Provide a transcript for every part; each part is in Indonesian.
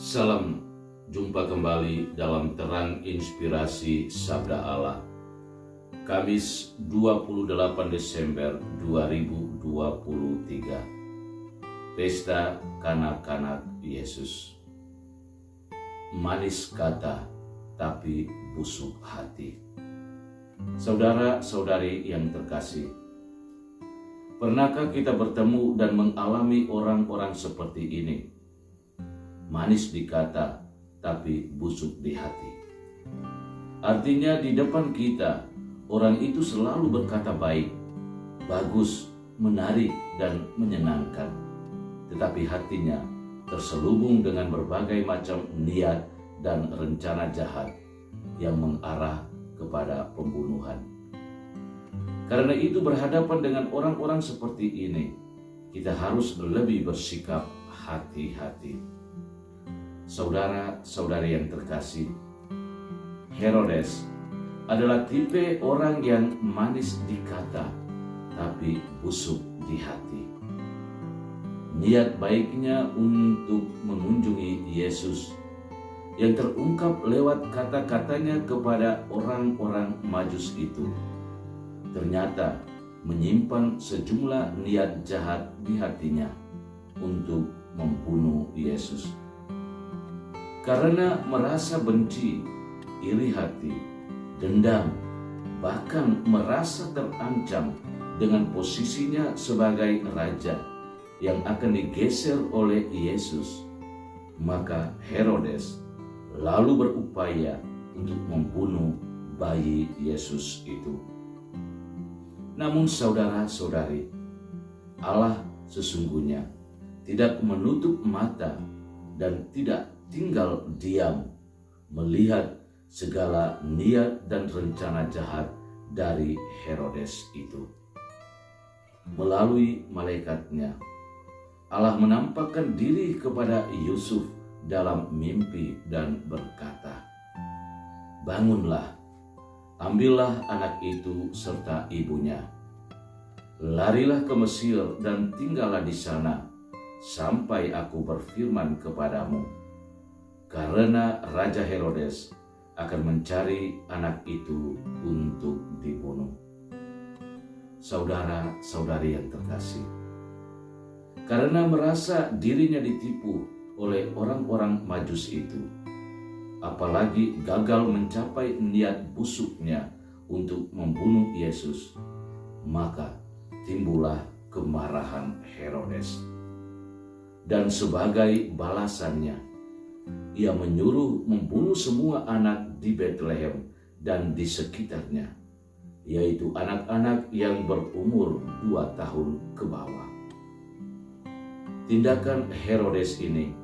Salam, jumpa kembali dalam Terang Inspirasi Sabda Allah. Kamis 28 Desember 2023. Pesta Kanak-kanak Yesus. Manis kata, tapi busuk hati. Saudara-saudari yang terkasih, pernahkah kita bertemu dan mengalami orang-orang seperti ini? Manis di kata, tapi busuk di hati. Artinya di depan kita, orang itu selalu berkata baik, bagus, menarik, dan menyenangkan. Tetapi hatinya terselubung dengan berbagai macam niat dan rencana jahat yang mengarah kepada pembunuhan. Karena itu berhadapan dengan orang-orang seperti ini, kita harus lebih bersikap hati-hati. Saudara-saudari yang terkasih, Herodes adalah tipe orang yang manis di kata, tapi busuk di hati. Niat baiknya untuk mengunjungi Yesus yang terungkap lewat kata-katanya kepada orang-orang Majus itu, ternyata menyimpan sejumlah niat jahat di hatinya untuk membunuh Yesus. Karena merasa benci, iri hati, dendam, bahkan merasa terancam dengan posisinya sebagai raja yang akan digeser oleh Yesus, maka Herodes lalu berupaya untuk membunuh bayi Yesus itu. Namun saudara-saudari, Allah sesungguhnya tidak menutup mata dan tidak tinggal diam melihat segala niat dan rencana jahat dari Herodes itu. Melalui malaikatnya, Allah menampakkan diri kepada Yusuf dalam mimpi dan berkata, "Bangunlah, ambillah anak itu serta ibunya. Larilah ke Mesir dan tinggallah di sana sampai aku berfirman kepadamu. Karena Raja Herodes akan mencari anak itu untuk dibunuh." Saudara-saudari yang terkasih, karena merasa dirinya ditipu oleh orang-orang Majus itu, apalagi gagal mencapai niat busuknya untuk membunuh Yesus, maka timbullah kemarahan Herodes. Dan sebagai balasannya, ia menyuruh membunuh semua anak di Bethlehem dan di sekitarnya, yaitu anak-anak yang berumur 2 tahun ke bawah. Tindakan Herodes ini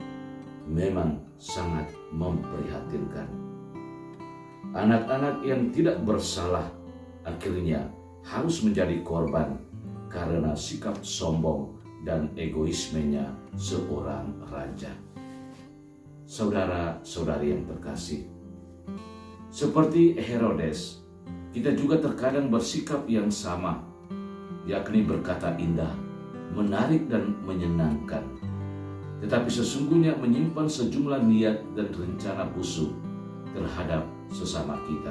memang sangat memprihatinkan. Anak-anak yang tidak bersalah akhirnya harus menjadi korban karena sikap sombong dan egoismenya seorang raja. Saudara-saudari yang terkasih, seperti Herodes, kita juga terkadang bersikap yang sama, yakni berkata indah, menarik dan menyenangkan, tetapi sesungguhnya menyimpan sejumlah niat dan rencana busuk terhadap sesama kita.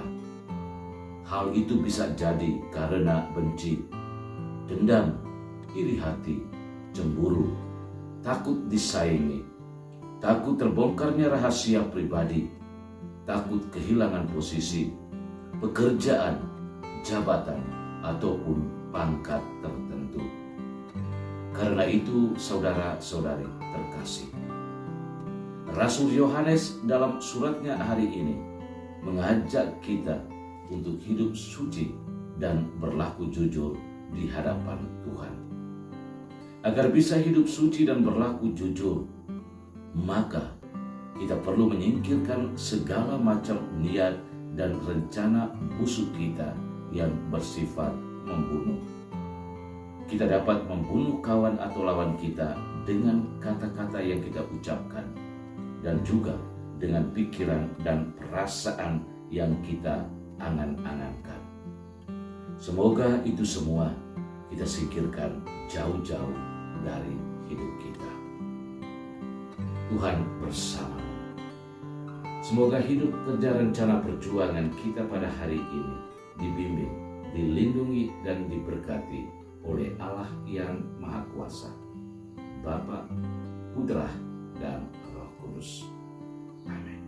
Hal itu bisa jadi karena benci, dendam, iri hati, cemburu, takut disaingi, takut terbongkarnya rahasia pribadi, takut kehilangan posisi, pekerjaan, jabatan, ataupun pangkat tertentu. Karena itu, saudara-saudari terkasih, Rasul Yohanes dalam suratnya hari ini mengajak kita untuk hidup suci dan berlaku jujur di hadapan Tuhan. Agar bisa hidup suci dan berlaku jujur, maka kita perlu menyingkirkan segala macam niat dan rencana busuk kita yang bersifat membunuh. Kita dapat membunuh kawan atau lawan kita dengan kata-kata yang kita ucapkan, dan juga dengan pikiran dan perasaan yang kita angan-angankan. Semoga itu semua kita singkirkan jauh-jauh dari hidup kita. Tuhan bersama. Semoga hidup kerja rencana perjuangan kita pada hari ini dibimbing, dilindungi, dan diberkati oleh Allah yang Maha Kuasa, Bapa, Putra, dan Roh Kudus. Amin.